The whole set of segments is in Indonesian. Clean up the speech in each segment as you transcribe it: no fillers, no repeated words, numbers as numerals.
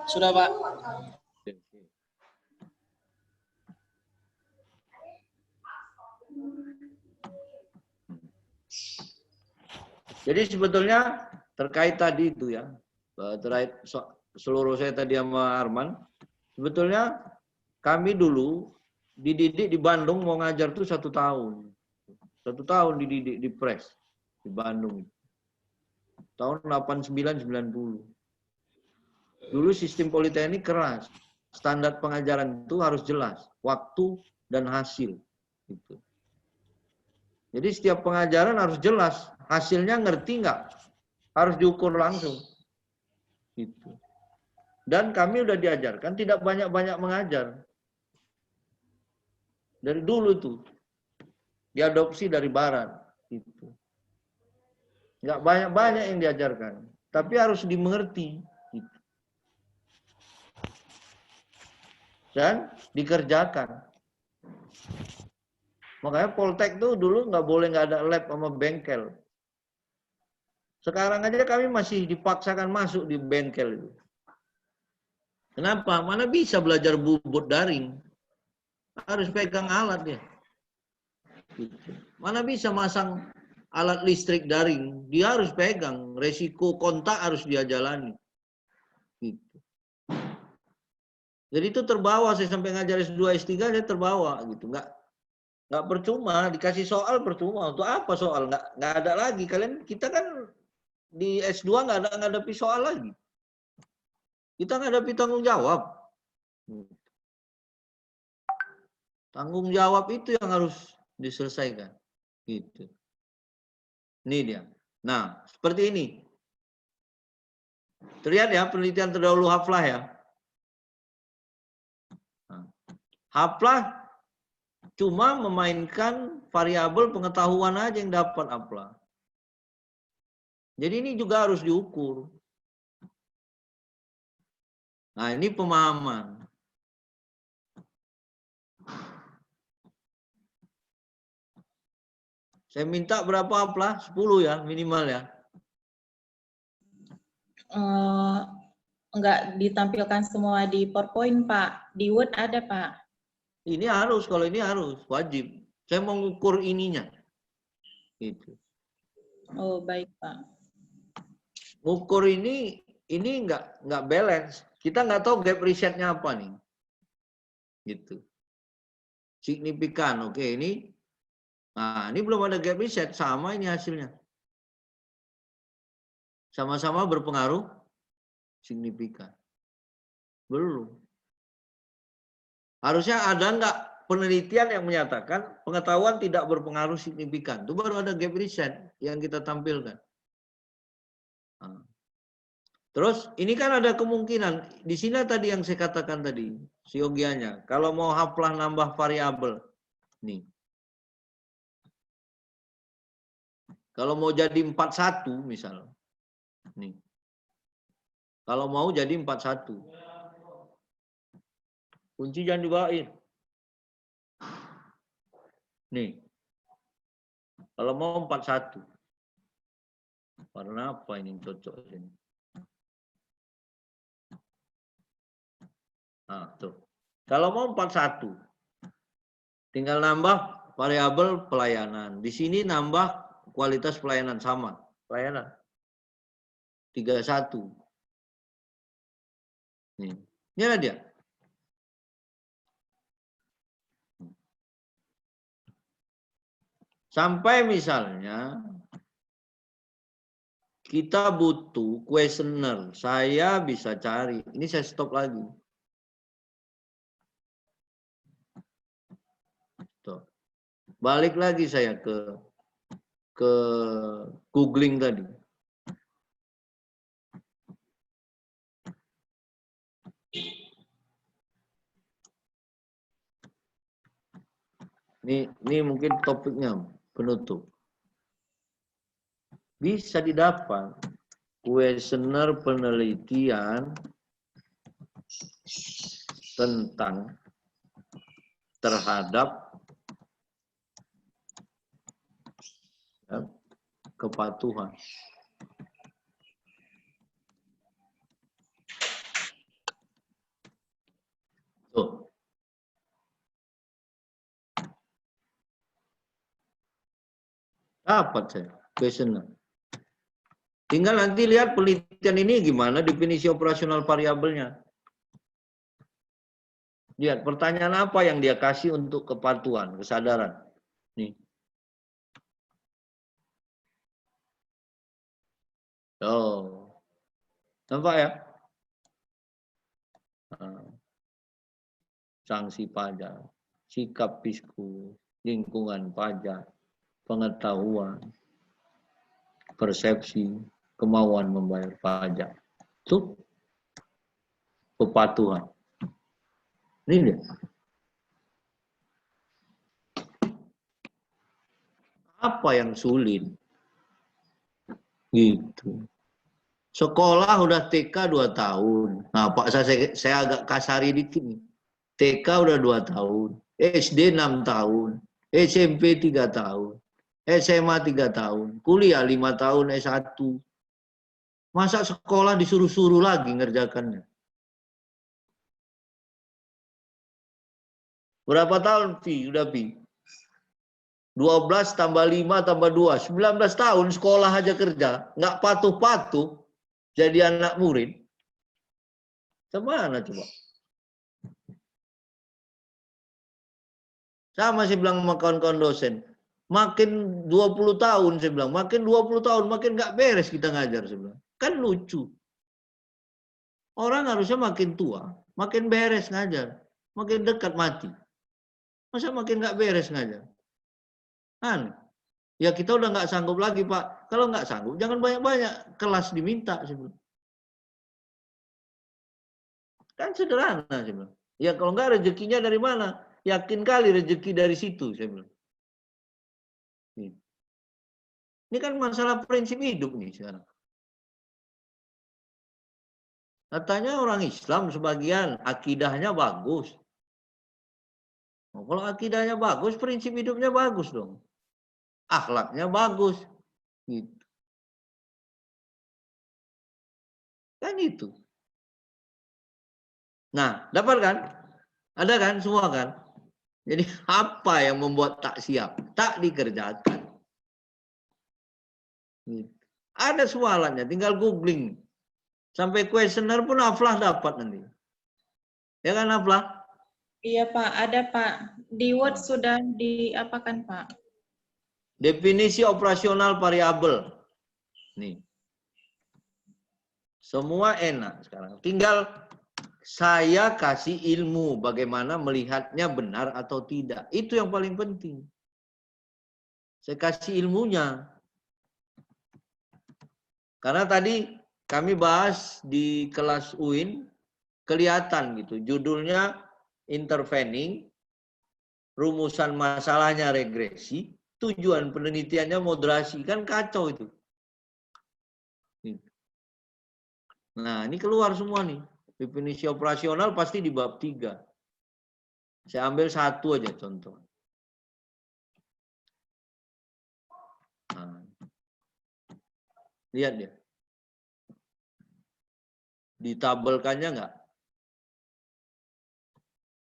Sudah, Pak. Jadi sebetulnya terkait tadi itu ya, terkait seluruh saya tadi sama Arman, sebetulnya kami dulu dididik di Bandung mau ngajar tuh 1 tahun. 1 tahun dididik di Pres di Bandung. Tahun 89-90. Dulu sistem Politeknik keras. Standar pengajaran itu harus jelas, waktu dan hasil. Gitu. Jadi setiap pengajaran harus jelas, hasilnya ngerti nggak? Harus diukur langsung. Gitu. Dan kami udah diajarkan tidak banyak-banyak mengajar. Dari dulu tuh. Diadopsi dari barat. Gitu. Nggak banyak-banyak yang diajarkan. Tapi harus dimengerti. Gitu. Dan dikerjakan. Makanya Poltek tuh dulu nggak boleh nggak ada lab sama bengkel. Sekarang aja kami masih dipaksakan masuk di bengkel itu. Kenapa? Mana bisa belajar bubut daring? Harus pegang alat ya. Gitu. Mana bisa masang alat listrik daring? Dia harus pegang. Resiko kontak harus dia jalani. Gitu. Jadi itu terbawa. Saya sampai ngajar S2, S3 saya terbawa gitu. Nggak percuma, dikasih soal percuma. Untuk apa soal? Nggak ada lagi. Kita kan di S2 nggak ada ngadapi soal lagi. Kita ngadapi tanggung jawab. Tanggung jawab itu yang harus diselesaikan. Gitu. Ini dia. Nah, seperti ini. Terlihat ya penelitian terdahulu Haflah ya. Haflah cuma memainkan variabel pengetahuan aja yang dapat Haflah. Jadi ini juga harus diukur. Nah, ini pemahaman. Saya minta berapa Haflah? 10 ya, minimal ya. Enggak ditampilkan semua di PowerPoint, Pak. Di Word ada, Pak. Ini harus, kalau ini harus, wajib. Saya mau ngukur ininya. Gitu. Oh, baik, Pak. Ngukur ini nggak balance. Kita nggak tahu gap risetnya apa nih. Gitu. Signifikan, oke ini. Nah, ini belum ada gap riset, sama ini hasilnya. Sama-sama berpengaruh signifikan. Belum. Harusnya ada nggak penelitian yang menyatakan pengetahuan tidak berpengaruh signifikan. Itu baru ada gap riset yang kita tampilkan. Nah. Terus ini kan ada kemungkinan. Di sini tadi yang saya katakan tadi, siogianya. Kalau mau Haflah nambah variabel. Nih. Kalau mau jadi 41 misal. Nih. Kalau mau jadi 41. Kunci jangan dibawain. Nih. Kalau mau 41. Warna apa ini cocok sini? Nah, tuh. Kalau mau 41. Tinggal nambah variabel pelayanan. Di sini nambah kualitas pelayanan sama. Pelayanan. 31. Nih. Ini ada dia. Sampai misalnya kita butuh questionnaire. Saya bisa cari. Ini saya stop lagi. Stop. Balik lagi saya ke googling tadi. Ini mungkin topiknya penutup. Bisa didapat kuesioner penelitian tentang terhadap kepatuhan. Tuh. Dapat saya questionnaire. Tinggal nanti lihat penelitian ini gimana definisi operasional variabelnya. Lihat pertanyaan apa yang dia kasih untuk kepatuhan, kesadaran. Nih. Oh. Nampak ya? Nah. Sanksi pajak, sikap fiskus, lingkungan pajak, pengetahuan, persepsi, kemauan membayar pajak. Itu kepatuhan. Ini dia. Apa yang sulit? Gitu. Sekolah udah TK 2 tahun. Nah, Pak saya agak kasari dikit nih. TK udah 2 tahun, SD 6 tahun, SMP 3 tahun, SMA 3 tahun, kuliah 5 tahun S1. Masa sekolah disuruh-suruh lagi ngerjakannya? Berapa tahun, Pi? Udah, Pi? 12 tambah 5 tambah 2, 19 tahun sekolah aja kerja, nggak patuh-patuh jadi anak murid. Kemana coba? Sama saya bilang sama kawan-kawan dosen, makin 20 tahun saya bilang, makin 20 tahun makin nggak beres kita ngajar saya bilang. Kan lucu. Orang harusnya makin tua, makin beres ngajar, makin dekat mati. Masa makin nggak beres ngajar? Kan? Ya kita udah nggak sanggup lagi Pak. Kalau nggak sanggup jangan banyak-banyak kelas diminta saya bilang. Kan sederhana saya bilang. Ya kalau nggak rezekinya dari mana? Yakin kali rezeki dari situ saya bilang. Ini kan masalah prinsip hidup nih sekarang. Katanya orang Islam sebagian akidahnya bagus. Nah, kalau akidahnya bagus, prinsip hidupnya bagus dong. Akhlaknya bagus. Gitu. Kan itu. Nah, dapat kan? Ada kan semua kan? Jadi apa yang membuat tak siap? Tak dikerjakan. Gitu. Ada semua alatnya, tinggal googling. Sampai kuesioner pun Aflah dapat nanti. Ya kan Aflah? Iya Pak, ada Pak. Di Word sudah diapakan Pak? Definisi operasional variabel. Nih. Semua enak sekarang. Tinggal saya kasih ilmu bagaimana melihatnya benar atau tidak. Itu yang paling penting. Saya kasih ilmunya. Karena tadi kami bahas di kelas UIN, kelihatan gitu. Judulnya intervening, rumusan masalahnya regresi, tujuan penelitiannya moderasi. Kan kacau itu. Nah, ini keluar semua nih. Definisi operasional pasti di bab 3. Saya ambil satu aja contoh. Nah, lihat dia. Ditabelkannya enggak?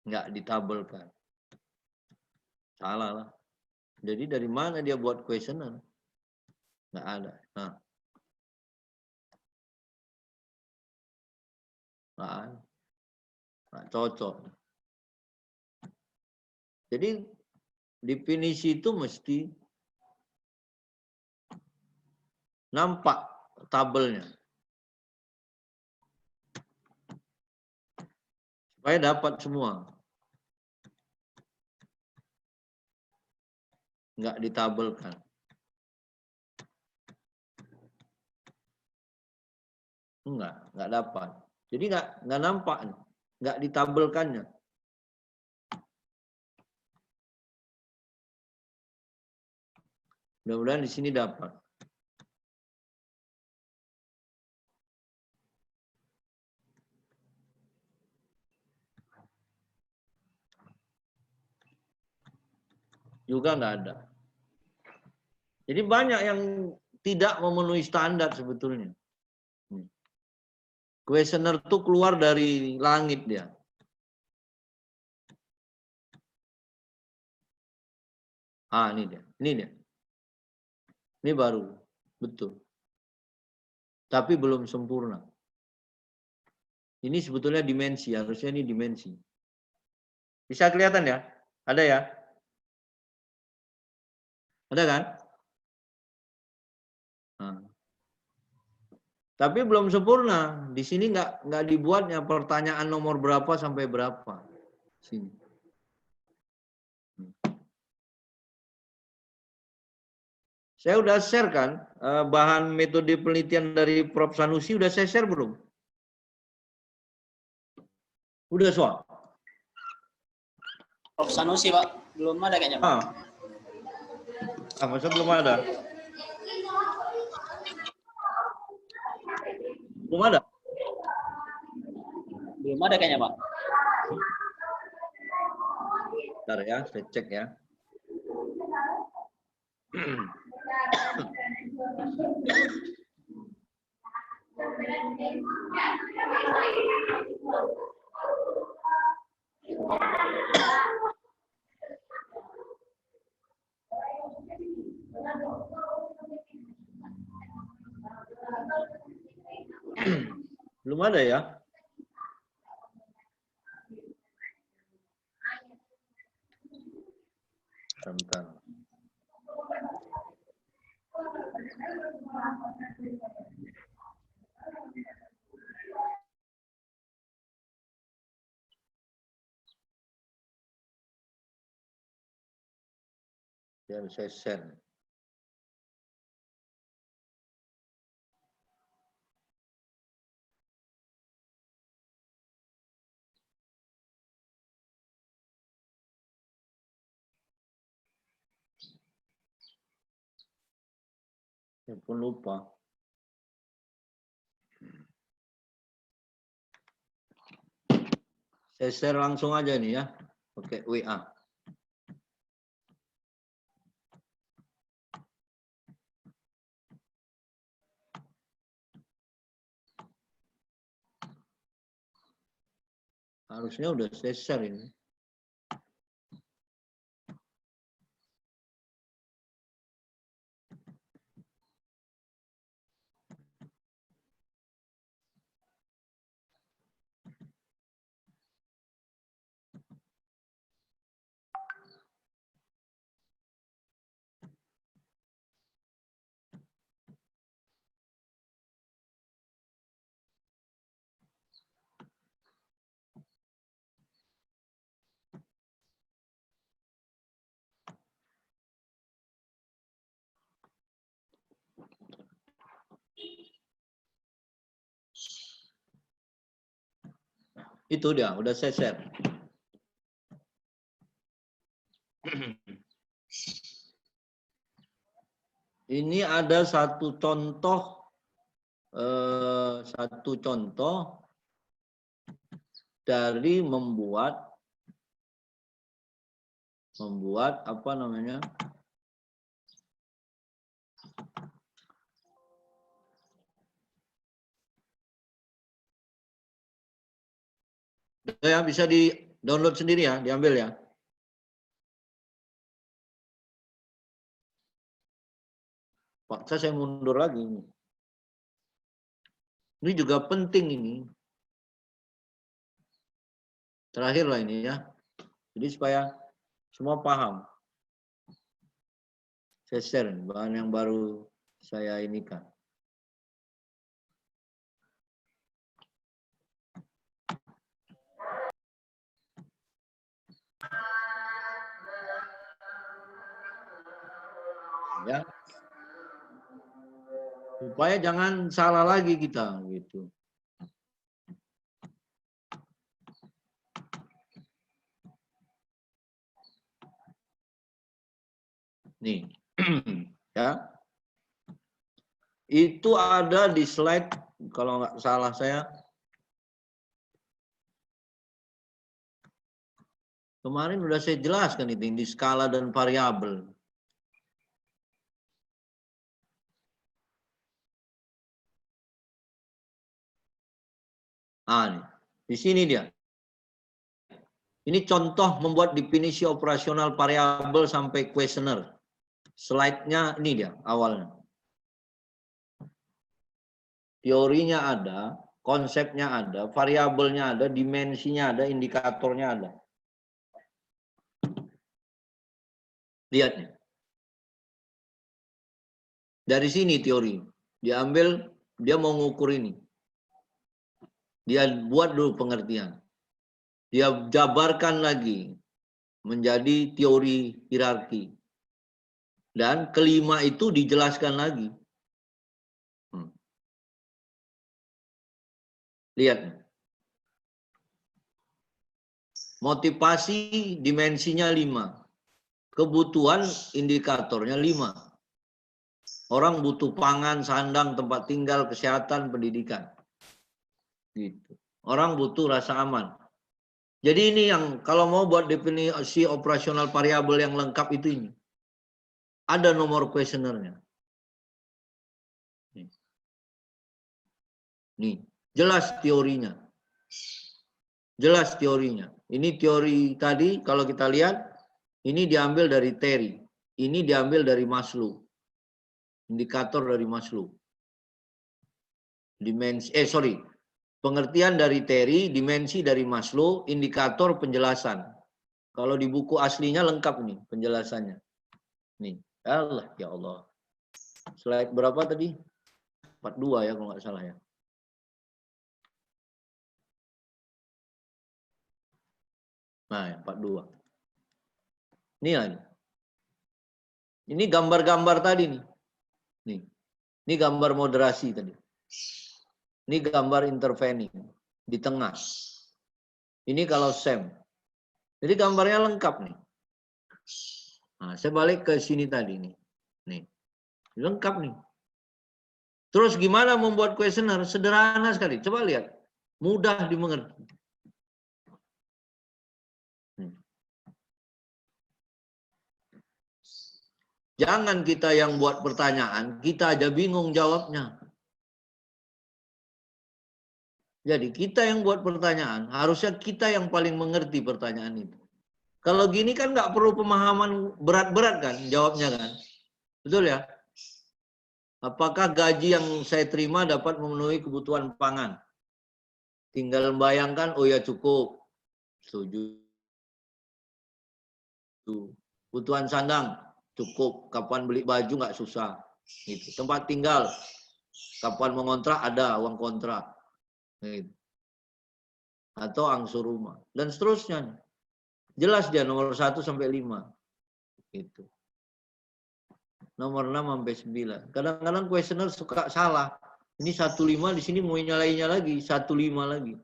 Enggak ditabelkan. Salah lah. Jadi dari mana dia buat kuesioner? Enggak ada. Nah. Enggak cocok. Jadi definisi itu mesti nampak tabelnya. Supaya dapat semua. Enggak ditabelkan. Enggak dapat. Jadi enggak nampak, enggak ditabelkannya. Mudah-mudahan di sini dapat. Juga enggak ada. Jadi banyak yang tidak memenuhi standar sebetulnya. Kuesioner itu keluar dari langit dia. Ah, ini dia. Ini dia. Ini baru. Betul. Tapi belum sempurna. Ini sebetulnya dimensi. Harusnya ini dimensi. Bisa kelihatan ya? Ada ya? Ada kan? Nah. Tapi belum sempurna. Di sini nggak dibuatnya pertanyaan nomor berapa sampai berapa. Sini. Saya udah share kan bahan metode penelitian dari Prof. Sanusi, udah saya share belum? Udah soal? Prof. Sanusi, Pak. Belum ada kayaknya, Pak. Masa belum ada? Belum ada? Belum ada kayaknya, Pak. Bentar ya, saya cek ya. Belum ada ya? Bentar. Yang saya share. Saya pun lupa. Saya share langsung aja nih ya, pakai WA. Harusnya udah saya share ini. Itu dia, udah saya share. Ini ada satu contoh dari membuat apa namanya? Ya, bisa di-download sendiri ya, diambil ya. Paksa saya mundur lagi. Ini juga penting ini. Terakhir lah ini ya. Jadi supaya semua paham. Saya share bahan yang baru saya inikan. Ya. Supaya jangan salah lagi kita gitu. Nih. Ya. Itu ada di slide kalau nggak salah saya. Kemarin udah saya jelaskan itu di skala dan variabel. Nih, di sini dia. Ini contoh membuat definisi operasional variabel sampai questionnaire. Slide-nya ini dia awalnya. Teorinya ada, konsepnya ada, variabelnya ada, dimensinya ada, indikatornya ada. Lihat nih. Dari sini teori. Diambil, dia mau ngukur ini. Dia buat dulu pengertian. Dia jabarkan lagi menjadi teori hierarki. Dan kelima itu dijelaskan lagi. Lihat. Motivasi dimensinya 5. Kebutuhan indikatornya 5. Orang butuh pangan, sandang, tempat tinggal, kesehatan, pendidikan. Gitu. Orang butuh rasa aman. Jadi ini yang kalau mau buat definisi operasional variabel yang lengkap itu ini. Ada nomor kuesionernya. Nih, jelas teorinya. Jelas teorinya. Ini teori tadi kalau kita lihat, ini diambil dari Terry. Ini diambil dari Maslow. Indikator dari Maslow. Pengertian dari Terry, dimensi dari Maslow, indikator penjelasan. Kalau di buku aslinya lengkap nih penjelasannya. Nih, Allah ya Allah. Slide berapa tadi? 42 ya kalau nggak salah ya. Nah, 42. Ini lagi. Ini gambar-gambar tadi nih. Nih. Ini gambar moderasi tadi. Ini gambar intervening di tengah. Ini kalau SEM. Jadi gambarnya lengkap nih. Nah, saya balik ke sini tadi nih. Nih. Lengkap nih. Terus gimana membuat kuesioner? Sederhana sekali. Coba lihat. Mudah dimengerti. Jangan kita yang buat pertanyaan, kita aja bingung jawabnya. Jadi kita yang buat pertanyaan, harusnya kita yang paling mengerti pertanyaan itu. Kalau gini kan nggak perlu pemahaman berat-berat kan, jawabnya kan. Betul ya? Apakah gaji yang saya terima dapat memenuhi kebutuhan pangan? Tinggal membayangkan, oh ya cukup. Setuju. Kebutuhan sandang, cukup. Kapan beli baju nggak susah. Gitu. Tempat tinggal, kapan mengontrak ada uang kontrak. Gitu. Atau angsur rumah. Dan seterusnya. Jelas dia nomor 1 sampai 5. Gitu. Nomor 6 sampai 9. Kadang-kadang kuesioner suka salah. Ini 15, di sini mulainya lagi 15 lagi.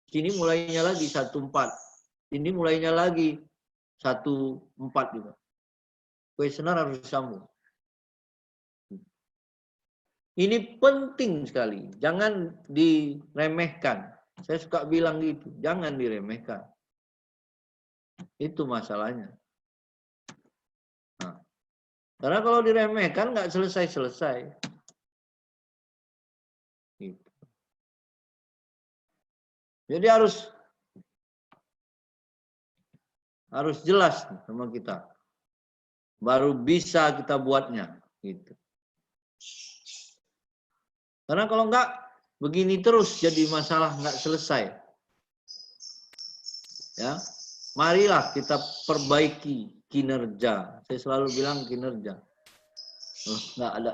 Sini mulainya lagi 14. Ini mulainya lagi 14 juga. Kuesioner harus disambung. Ini penting sekali. Jangan diremehkan. Saya suka bilang gitu. Jangan diremehkan. Itu masalahnya. Nah, karena kalau diremehkan nggak selesai-selesai. Gitu. Jadi harus jelas sama kita. Baru bisa kita buatnya. Gitu. Karena kalau nggak begini terus jadi masalah nggak selesai. Ya, marilah kita perbaiki kinerja. Saya selalu bilang kinerja. Nggak ada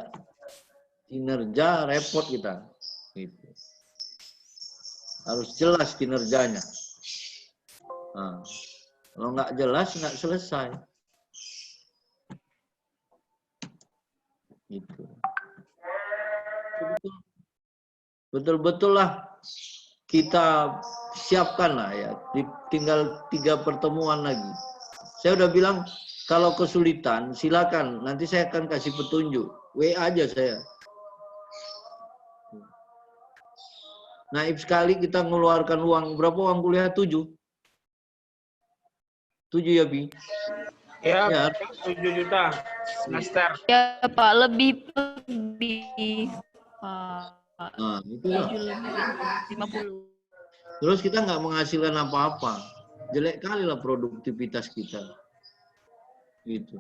kinerja repot kita. Gitu. Harus jelas kinerjanya. Nah, kalau nggak jelas nggak selesai. Gitu. Betul-betul lah kita siapkan lah ya. Tinggal 3 pertemuan lagi. Saya udah bilang kalau kesulitan silakan. Nanti saya akan kasih petunjuk. WA aja saya. Naib sekali kita ngeluarkan uang. Berapa uang kuliah? 7. 7 ya, Bi? Ya, 7 juta semester. Ya Pak, lebih. Nah, itu ya. 50. Terus kita nggak menghasilkan apa-apa. Jelek kali lah produktivitas kita. Gitu.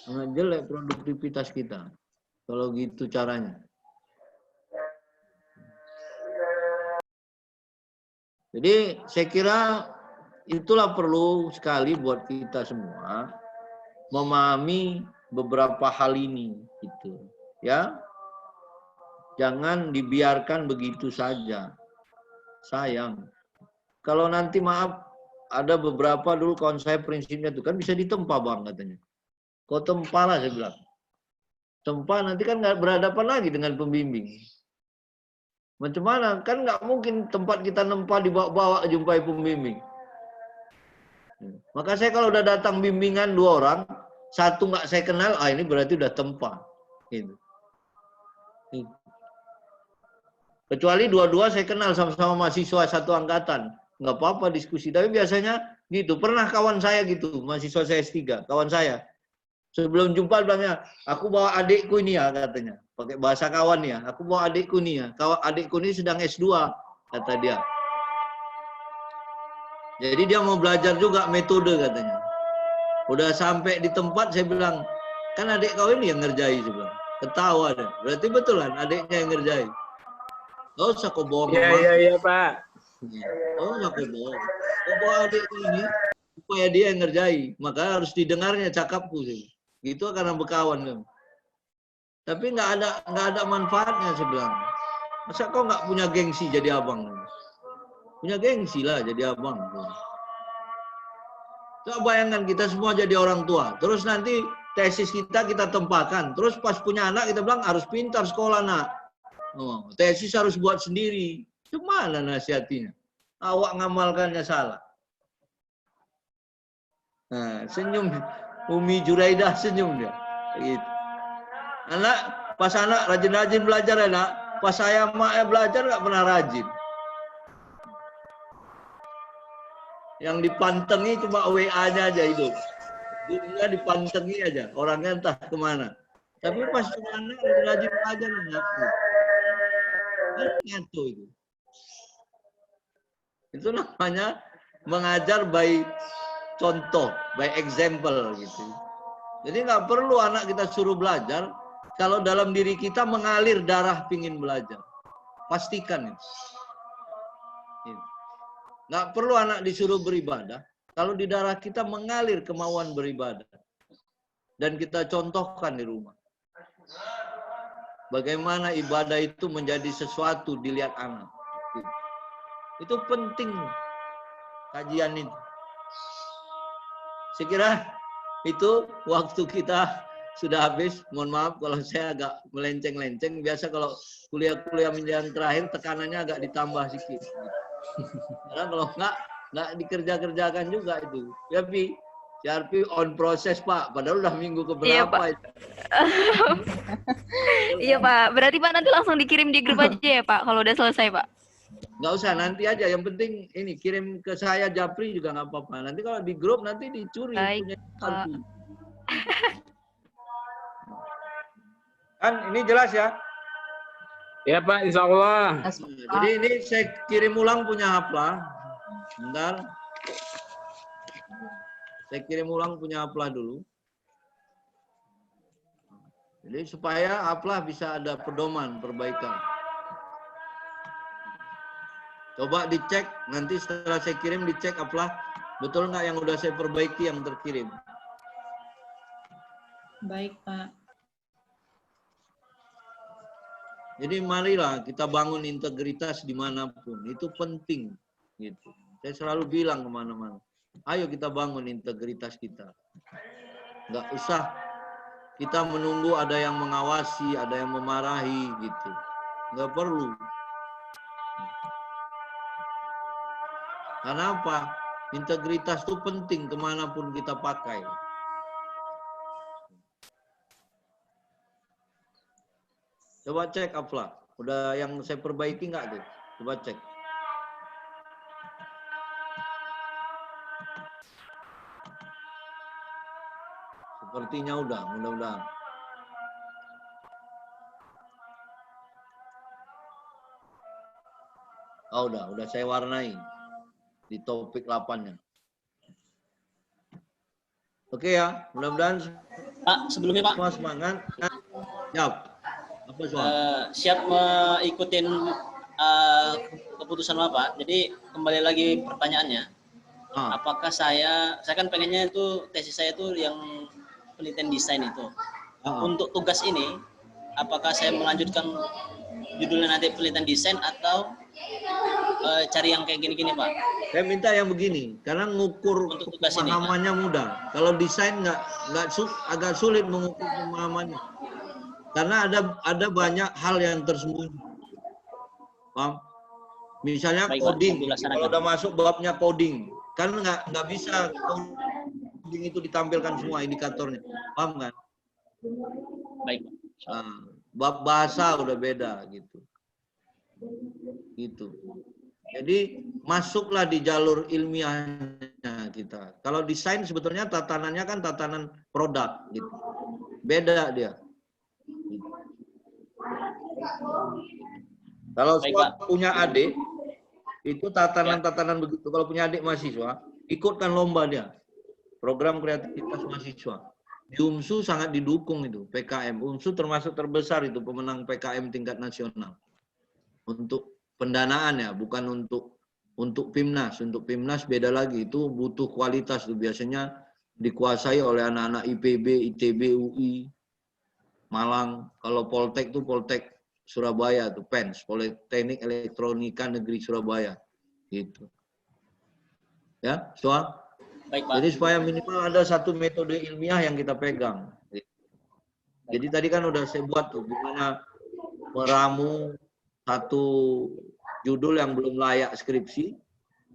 Sangat jelek produktivitas kita. Kalau gitu caranya. Jadi saya kira itulah perlu sekali buat kita semua memahami beberapa hal ini gitu. Ya. Jangan dibiarkan begitu saja. Sayang. Kalau nanti maaf ada beberapa dulu kawan saya prinsipnya itu kan bisa ditempa Bang katanya. Kau tempa lah saya bilang. Tempa nanti kan nggak berhadapan lagi dengan pembimbing. Macam mana? Kan nggak mungkin tempat kita nempa dibawa-bawa jumpai pembimbing. Maka saya kalau udah datang bimbingan 2 orang, 1 nggak saya kenal, ini berarti udah tempa. Gitu. Kecuali 2-2 saya kenal sama-sama mahasiswa 1 angkatan. Nggak apa-apa diskusi. Tapi biasanya gitu. Pernah kawan saya gitu, mahasiswa saya S3, kawan saya. Sebelum jumpa bilangnya, aku bawa adikku ini ya katanya. Pakai bahasa kawan ya, aku bawa adikku ini ya. Adikku ini sedang S2, kata dia. Jadi dia mau belajar juga metode katanya. Udah sampai di tempat saya bilang, kan adik kau ini yang ngerjai. Saya bilang. Ketawa deh. Berarti betul kan adiknya yang ngerjai. Gak usah kau bawa mama. Iya, Pak. Oh, usah kau bawa. Kau bawa adikku ini supaya dia yang ngerjai. Maka harus didengarnya cakapku sih. Gitu karena berkawan kan. Tapi nggak ada manfaatnya sebenarnya. Masa kau nggak punya gengsi jadi abang? Punya gengsi lah jadi abang. Coba bayangkan kita semua jadi orang tua. Terus nanti tesis kita tempakan. Terus pas punya anak kita bilang harus pintar sekolah nak. Oh, tesis harus buat sendiri. Gimana nasihatinya? Awak ngamalkannya salah. Nah, senyum. Umi Juraidah senyum dia. Gitu. Pas anak rajin-rajin belajar ya nak. Pas saya mak belajar nggak pernah rajin. Yang dipantengi cuma WA-nya aja itu. Dia dipantengi aja. Orangnya entah kemana. Tapi pas anak rajin belajar ngaku. Ngaco itu. Itu namanya mengajar by contoh, by example gitu. Jadi nggak perlu anak kita suruh belajar kalau dalam diri kita mengalir darah pingin belajar. Pastikan itu. Nggak perlu anak disuruh beribadah kalau di darah kita mengalir kemauan beribadah. Dan kita contohkan di rumah. Bagaimana ibadah itu menjadi sesuatu dilihat anak. Itu penting kajian ini. Saya kira itu waktu kita sudah habis. Mohon maaf kalau saya agak melenceng-lenceng. Biasa kalau kuliah-kuliah yang terakhir tekanannya agak ditambah sedikit. Karena kalau nggak dikerja-kerjakan juga itu. Ya, Pi. CRP on proses, Pak. Padahal udah minggu keberapa. Iya, Pak. Iya, Pak. Berarti Pak nanti langsung dikirim di grup aja ya, Pak, kalau udah selesai, Pak. Nggak usah, nanti aja. Yang penting ini kirim ke saya Japri juga nggak apa-apa. Nanti kalau di grup nanti dicuri. Baik, punya Pak. Kan ini jelas ya? Ya, Pak, insya Allah. Jadi ini saya kirim ulang punya Haflah. Bentar. Saya kirim ulang punya Haflah dulu. Jadi supaya Haflah bisa ada pedoman, perbaikan. Coba dicek, nanti setelah saya kirim dicek Haflah, betul nggak yang udah saya perbaiki yang terkirim. Baik, Pak. Jadi marilah kita bangun integritas dimanapun, itu penting. Gitu. Saya selalu bilang kemana-mana. Ayo kita bangun integritas kita. Nggak usah kita menunggu ada yang mengawasi, ada yang memarahi gitu. Nggak perlu. Karena apa? Integritas itu penting kemanapun kita pakai. Coba cek Haflah. Udah yang saya perbaiki nggak tuh? Coba cek. Sepertinya udah, mudah-mudahan. Oh, udah saya warnai di topik 8-nya. Oke ya, mudah-mudahan Pak, sebelumnya Pak, semua semangat. Siap. Apa soal? siap mengikutin keputusan Bapak. Jadi kembali lagi pertanyaannya, apakah saya kan pengennya itu tesis saya itu yang penelitian desain itu. Untuk tugas ini, apakah saya melanjutkan judulnya nanti penelitian desain atau cari yang kayak gini-gini Pak? Saya minta yang begini, karena ngukur Untuk tugas ini, pemahamannya mudah. Kalau desain agak sulit mengukur pemahamannya, karena ada banyak hal yang tersembunyi. Paham? Misalnya Baik, coding, Pak, kalau udah masuk babnya coding, kan nggak bisa coding itu ditampilkan semua indikatornya, paham kan? Baik Pak. Bab bahasa udah beda gitu. Jadi masuklah di jalur ilmiahnya kita. Kalau desain sebetulnya tatanannya kan tatanan produk gitu. Beda dia. Gitu. Kalau punya adik itu tatanan-tatanan begitu. Kalau punya adik mahasiswa, ikutkan lomba dia. Program kreativitas mahasiswa. Di UMSU sangat didukung itu, PKM. UMSU termasuk terbesar itu pemenang PKM tingkat nasional. Untuk pendanaan ya, bukan untuk PIMNAS. Untuk PIMNAS beda lagi, itu butuh kualitas. Itu biasanya dikuasai oleh anak-anak IPB, ITB, UI, Malang. Kalau Poltek itu Poltek Surabaya, tuh PENS, Politeknik Elektronika Negeri Surabaya. Gitu. Ya, soal. Baik, Pak. Jadi supaya minimal ada satu metode ilmiah yang kita pegang. Jadi tadi kan udah saya buat tuh gimana meramu satu judul yang belum layak skripsi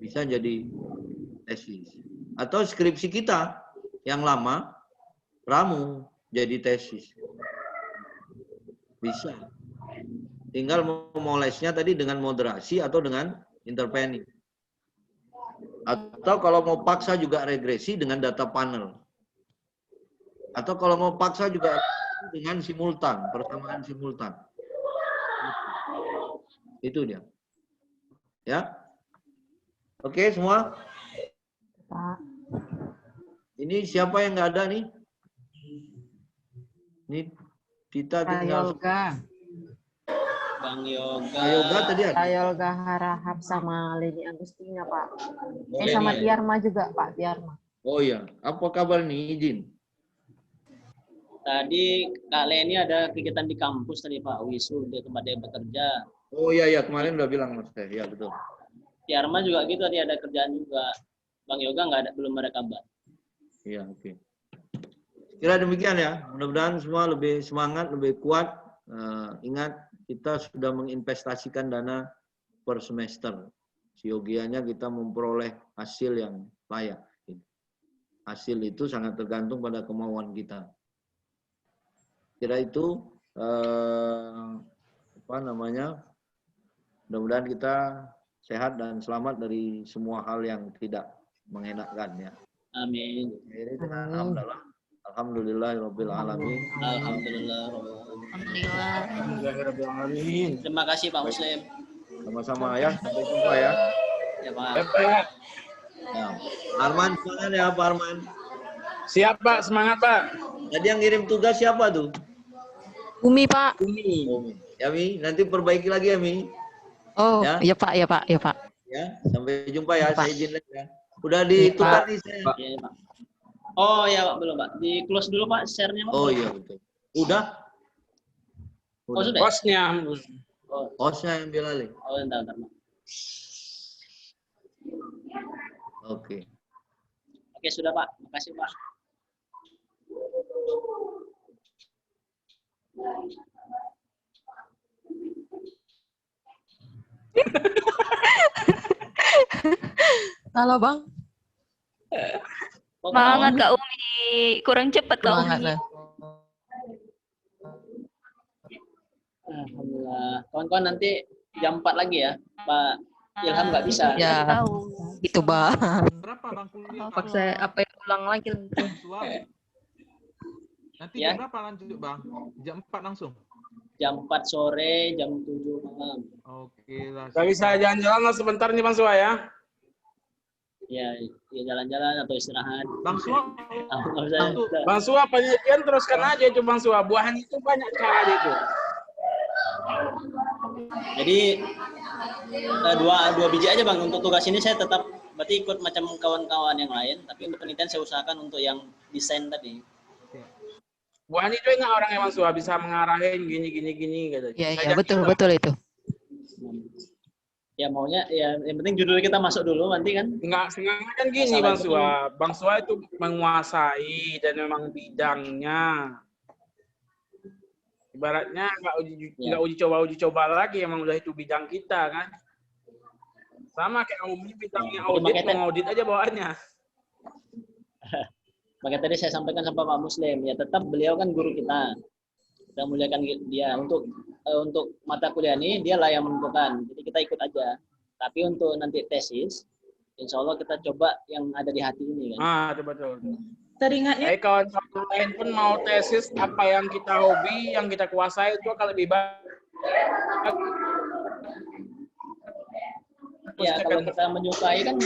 bisa jadi tesis. Atau skripsi kita yang lama ramu jadi tesis. Bisa. Tinggal memolesnya tadi dengan moderasi atau dengan intervening. Atau kalau mau paksa juga regresi dengan data panel. Atau kalau mau paksa juga dengan simultan, persamaan simultan. Itu dia. Ya. Oke semua? Pak. Ini siapa yang nggak ada nih? Ini kita tinggal. Bang Yoga. Yoga tadi ada? Yoga Harahap sama Leni Agustina, Pak. Sama Tiarma juga, Pak, Tiarma. Oh iya, apa kabar nih? Izin. Tadi Kak Leni ada kegiatan di kampus tadi Pak, wisuda tempat dia bekerja. Oh iya, kemarin udah bilang Mas Teh, ya betul. Tiarma juga gitu tadi ada kerjaan juga. Bang Yoga belum ada kabar. Iya, oke. Kira demikian ya, mudah-mudahan semua lebih semangat, lebih kuat. Ingat, kita sudah menginvestasikan dana per semester. Siogianya kita memperoleh hasil yang layak. Hasil itu sangat tergantung pada kemauan kita. Kira itu mudah-mudahan kita sehat dan selamat dari semua hal yang tidak mengenakkan ya. Amin. Ini dengan alhamdulillahirabbil alamin. Alhamdulillah. Terima kasih Pak Muslim. Sama-sama ya, sampai jumpa ya. Ya Pak. Ya. Arman, semangat ya Pak Arman. Siap Pak, semangat Pak. Tadi yang ngirim tugas siapa tuh? Umi, Pak. Umi. Ya Mi, nanti perbaiki lagi ya Mi. Oh, ya? Iya Pak, ya Pak, ya Pak. Ya, sampai jumpa ya, Pak. saya izin ya. Udah ditukar nih saya. Ya, Pak. Oh ya Pak, belum Pak. Di close dulu Pak, share-nya Pak. Oh iya betul. Udah? Oh sudah. Hostnya. Hostnya yang ambil alih. Oh entar Pak. Oke. Oke sudah Pak, makasih Pak. Halo, Bang. Semangat Kak Umi. Kurang cepat Kak Semangat, Umi. Nah. Alhamdulillah. Kawan-kawan nanti jam 4 lagi ya. Pak Ilham nggak bisa. Ya, Tahu. itu Bang. Berapa Bang kuliah? Paksa apa yang ulang lagi Nanti Ya. jam berapa lanjut Bang? Jam 4 langsung? jam 4 sore, jam 7 malam. Oke lah. Gak bisa jalan-jalan lah sebentar nih Bang Sua ya. Ya, ya jalan-jalan atau istirahat. Bang Sua, Nggak usah. untuk Bang Sua penelitian teruskan aja itu Bang Sua. Buahan itu banyak cara itu. Jadi dua biji aja Bang. Untuk tugas ini saya tetap berarti ikut macam kawan-kawan yang lain, tapi untuk penelitian saya usahakan untuk yang desain tadi. Buahan itu enggak orangnya Bang Sua bisa mengarahin gini gitu. Iya, Saya betul, yakin, Bang. betul itu. Ya maunya ya yang penting judul kita masuk dulu nanti kan. Enggak sengaja kan gini Masalah Bang itu Sua. Bang Sua itu menguasai dan memang bidangnya. Ibaratnya nggak uji coba lagi, emang udah itu bidang kita kan. Sama kayak Umi bidangnya audit, mengaudit aja bawaannya. Makanya tadi saya sampaikan sama Pak Muslim, ya tetap beliau kan guru kita. Kita muliakan dia untuk mata kuliah ini dia lah yang menentukan. Jadi kita ikut aja. Tapi untuk nanti tesis, insya Allah kita coba yang ada di hati ini kan. Betul. Teringatnya Kawan-kawan lain pun mau tesis apa yang kita hobi, yang kita kuasai itu akan lebih baik. Ya kalau kita menyukai kan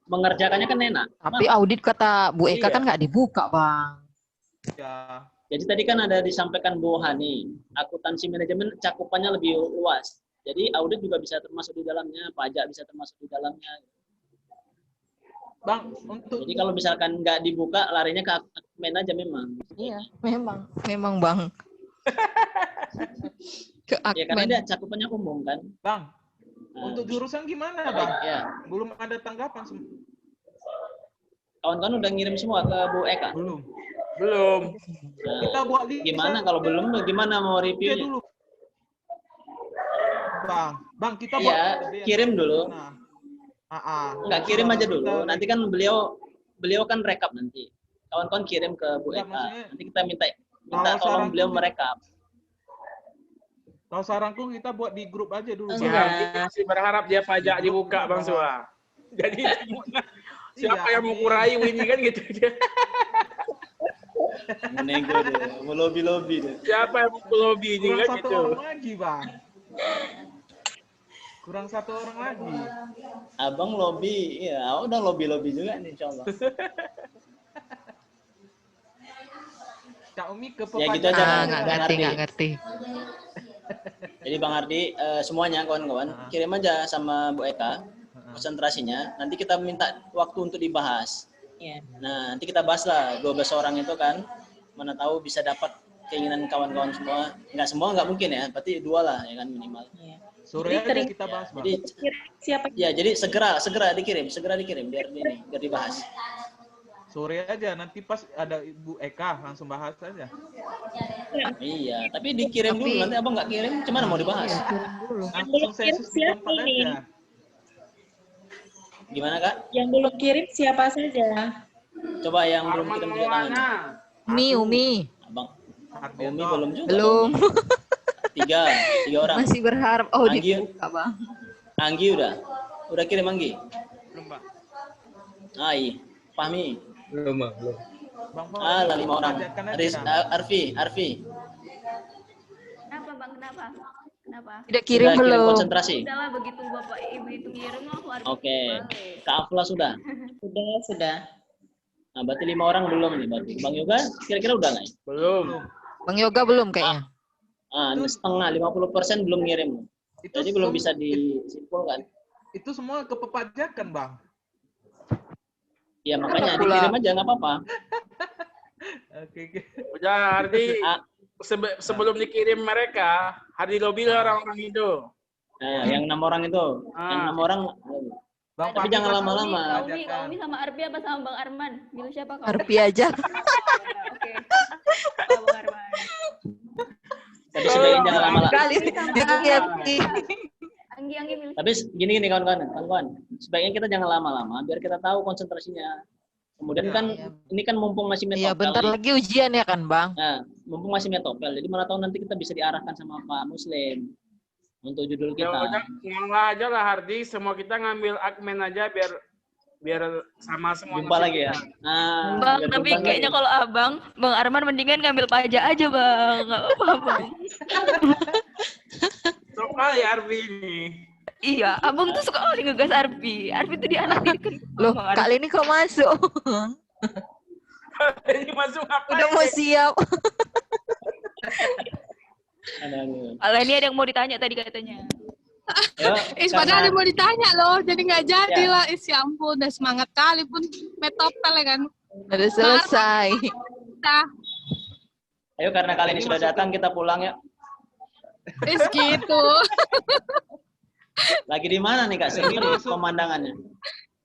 mengerjakannya kan enak. Tapi audit kata Bu Eka Iya. kan nggak dibuka, Bang. ya Jadi tadi kan ada disampaikan Bu Hani, akuntansi manajemen cakupannya lebih luas. Jadi audit juga bisa termasuk di dalamnya, pajak bisa termasuk di dalamnya. Bang, untuk Jadi kalau misalkan nggak dibuka, larinya ke admin aja memang. Iya, memang Bang. Ke Ya karena admin. dia cakupannya umum kan. Bang, Nah, untuk jurusan gimana Bang? ya, Belum ada tanggapan kawan-kawan udah ngirim semua ke Bu Eka. belum. Belum. Nah, Kita buat list gimana kalau belum? Gimana mau reviewnya? dulu. Bang, kita buat Iya, kirim dulu. Nah. Nggak kirim aja dulu. Kita- Nanti kan beliau kan rekap nanti. Kawan-kawan kirim ke Bu Nggak, Eka. maksudnya- Nanti kita minta Kalau tolong saran beliau tuh- merekap. Kalau saranku kita buat di grup aja dulu. Si Enggak. Hardi masih berharap dia pajak dibuka Bang Sua. Jadi siapa yang mau kurayu ini kan gitu. Menego deh, mau lobby deh. Siapa yang mau lobby ini Kurang kan satu gitu. orang lagi, Bang. Kurang satu orang lagi. Abang lobby, ya udah lobby juga nih insya Allah. Kak Umi ke Ya gitu pepajakan. aja. Nggak Bang ngerti, Ardi. nggak ngerti. Jadi Bang Ardi, semuanya kawan-kawan, kirim aja sama Bu Eka konsentrasinya. Nanti kita minta waktu untuk dibahas. ya. Nah, nanti kita bahas lah 12 orang itu kan. Mana tahu bisa dapat keinginan kawan-kawan semua. Nggak mungkin ya, berarti 2 lah ya kan minimal. Ya. Sore Jadi aja kering- kita bahas, Bang. Jadi Siapa ya jadi segera dikirim biar dibahas. Sore aja, nanti pas ada Ibu Eka langsung bahas aja. Iya, tapi dikirim dulu. Tapi- Nanti abang nggak kirim, gimana mau dibahas? Langsung saya sus di tempat ini? aja. Gimana kak? yang belum kirim siapa saja? Coba yang belum Arman kirim juga tangan. Maulana. Umi. Abang, Hardianto. Umi belum juga. Belum. Tiga orang. Masih berharap audit Anggi, buka, Bang. Anggi udah kirim Anggi. Belum, Bang. Ai, Fahmi. Belum. Bang, Lah 5 orang. pajakan aja. Riz, Arfi. Kenapa Bang? Kenapa? Tidak kirim Sudah belum. konsentrasi. Udahlah begitu Bapak Ibu itu ngirim aku harus Oke. balik. Kak Afla sudah. Sudah. Nah, berarti 5 orang belum nih berarti. Bang Yoga kira-kira udah nggak? Belum. Bang Yoga belum kayaknya. Ini setengah, 50% belum ngirim. Itu Jadi belum sem- bisa disimpulkan. Itu semua ke pepajakan, Bang. Ya makanya Pula. dikirim aja nggak apa-apa. Oke. Udah Hardi, Ah. sebelum dikirim mereka, Hardi lobby lah orang-orang itu. Nah, yang 6 orang itu, yang 6 orang. Bang, Tapi Fahmi jangan masuk lama-lama. Kak Umi pepajakan. sama Arfi apa sama Bang Arman? Milih siapa kau? Arpi aja. Oke. Pak Bang Arman. Tapi sebaiknya jangan lama-lama. Kali Arpi. Anggi milih. Tapi gini kawan-kawan. Sebaiknya kita jangan lama-lama, biar kita tahu konsentrasinya. Kemudian kan ini kan mumpung masih Iya, metopel. bentar nih. lagi ujian ya kan, Bang? Nah, mumpung masih metopel, jadi mana tahu nanti kita bisa diarahkan sama Pak Muslim untuk judul Ya kita. udah, ngalah aja lah Hardi, semua kita ngambil admin aja biar biar sama semua. Jumpa lagi ya. Nah, Bang, biar tapi jumpa kayaknya lagi. kalau Bang Arman mendingan ngambil pajak aja, Bang. Nggak apa-apa, Bang. Soal ya Arbi ini. Iya, abang tuh suka kali ngegas Arbi. Arbi tuh dia anak didik. Loh, Kak Leni kok masuk? Ini masuk apa? Udah mau siap. Aduh. Kalau ini ada yang mau ditanya tadi katanya. Padahal ada mau ditanya loh, jadi nggak jadi Ya. lah. Ya ampun, udah semangat kali pun metopel ya kan. Udah selesai. Kita, Ayo karena kali ini sudah datang kita pulang ya. gitu. Lagi di mana nih Kak? Sini nih pemandangannya.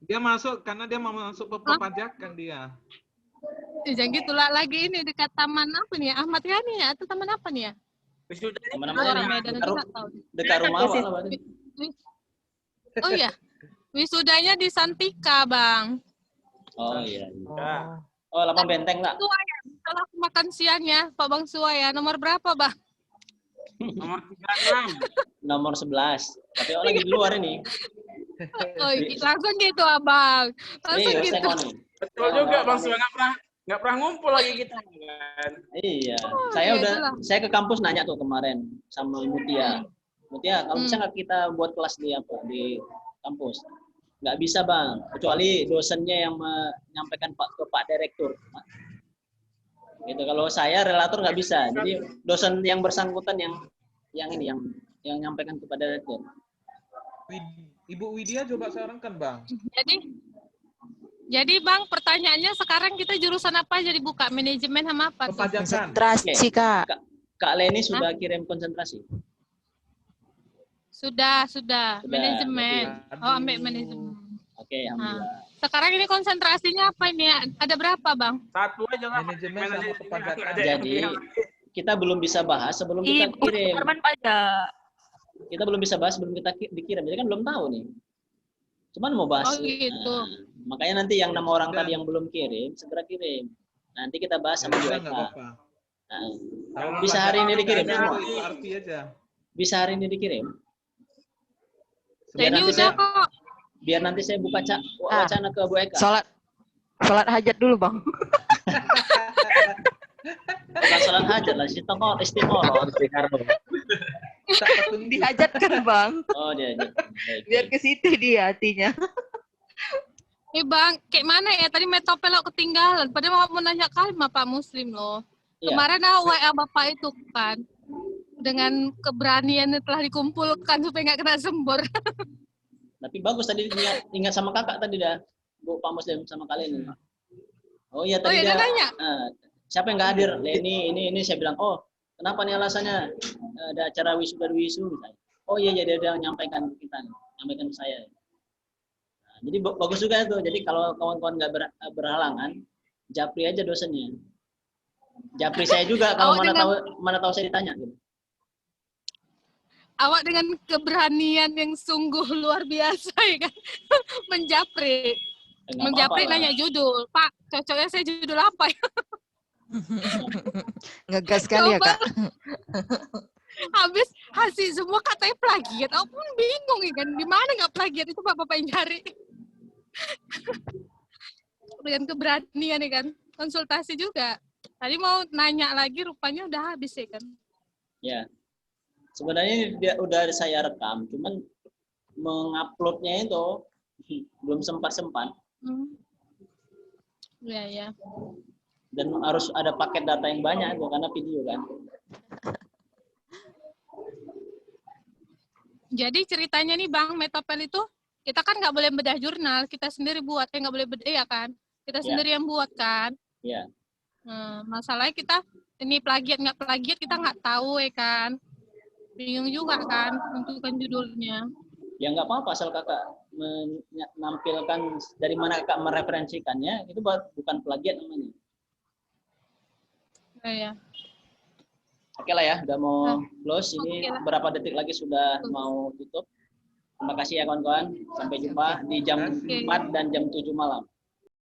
Dia masuk karena dia mau masuk perpajakan dia. Jangan gitu lah, lagi ini dekat taman apa nih ya? Ahmad Yani ya? Atau taman apa nih ya? Mana Orang nih? Medan itu nggak tahu. Dekat rumah awak lah berarti. Oh iya, wisudanya di Santika, Bang. Oh iya. Oh, lapang benteng lah. Suaya, kalau aku makan siangnya, Pak Bang Suaya, nomor berapa, Bang? Nomor 36. Nomor 11. Tapi orang lagi di luar ini. Oh, langsung gitu, Abang. Langsung Iya, gitu. saya nih. Betul juga Bang Suwa, nggak pernah ngumpul lagi kita kan. Iya. iya, Saya ke kampus nanya tuh kemarin sama Mutia. Mutia, kalau bisa nggak kita buat kelas di kampus? Nggak bisa Bang, kecuali dosennya yang menyampaikan ke Pak Direktur. Gitu. Kalau saya relator nggak bisa. Jadi dosen yang bersangkutan yang nyampaikan kepada Direktur. Ibu Widya coba sarankan, Bang. Jadi Bang, pertanyaannya sekarang kita jurusan apa aja dibuka? Manajemen sama apa? Tuh? Perpajakan. Konsentrasi, Kak. Kak Leni sudah kirim konsentrasi. Sudah. Manajemen. Aduh. Oh, ambil manajemen. Oke, alhamdulillah. Sekarang ini konsentrasinya apa ini? Ada berapa, Bang? Satu aja lah. Manajemen sama perpajakan. Jadi kita belum bisa bahas sebelum kita Ibu kirim. Arman pajak. Kita belum bisa bahas sebelum kita dikirim. Jadi kan belum tahu nih. Cuman mau bahas. Oh, gitu. Makanya nanti yang 6 orang tadi yang belum kirim segera kirim. Nanti kita bahas sama Bisa mereka. nggak apa-apa. Bisa hari ini dikirim Aja, semua. itu arti aja. Bisa hari ini dikirim. Ini udah kok. Biar nanti saya buka wacana ke Bu Eka. Sholat hajat dulu, Bang. Bukan sholat hajat lah, istiqoroh. Dihajatkan, Bang. Oh dia. Biar ke situ dia hatinya. Bang, kayak mana ya? Tadi metopel aku ketinggalan. Padahal mau nanya kalimat Pak Muslim loh. Iya. Kemarin WA Bapak itu kan. Dengan keberanian yang telah dikumpulkan supaya nggak kena sembor. Tapi bagus tadi ingat sama kakak tadi dah. Bu Pak Muslim sama kalian. Oh iya tadi dia dia. nanya. Siapa yang nggak hadir? Leni, ini saya bilang, oh kenapa nih alasannya? Ada acara wisuda misalnya. Oh iya dia nyampaikan ke kita, nyampaikan ke saya. Nah, jadi bagus juga itu. Jadi kalau kawan-kawan nggak berhalangan, japri aja dosennya. Japri saya juga kalau mana tahu saya ditanya. Gitu. Awak dengan keberanian yang sungguh luar biasa ya kan. Menjapri. Menjapri nanya judul. Pak, cocoknya saya judul apa ya? Ngegas sekali ya, Kak. Habis hasil semua katanya plagiat. Aku pun bingung ya kan. Di mana nggak plagiat itu Bapak yang cari. Dengan keberanian ya kan. Konsultasi juga. Tadi mau nanya lagi rupanya udah habis ya kan. Ya. Sebenarnya dia udah saya rekam, cuman menguploadnya itu belum sempat. Iya. Dan harus ada paket data yang banyak itu karena video kan. Jadi ceritanya nih Bang, Metopel itu kita kan nggak boleh bedah jurnal, kita sendiri buat, nggak boleh bedah ya kan? Kita sendiri yang buat kan? Iya. Masalahnya kita ini plagiat nggak plagiat kita nggak tahu ya kan? Bingung juga kan menentukan judulnya. Ya nggak apa-apa asal kakak menampilkan dari mana kakak mereferensikannya, itu bukan plagiat namanya. Iya. Oke lah ya, udah mau close. Ini Oke lah. berapa detik lagi sudah mau tutup. Terima kasih ya kawan-kawan. Sampai jumpa di jam 4 dan jam 7 malam.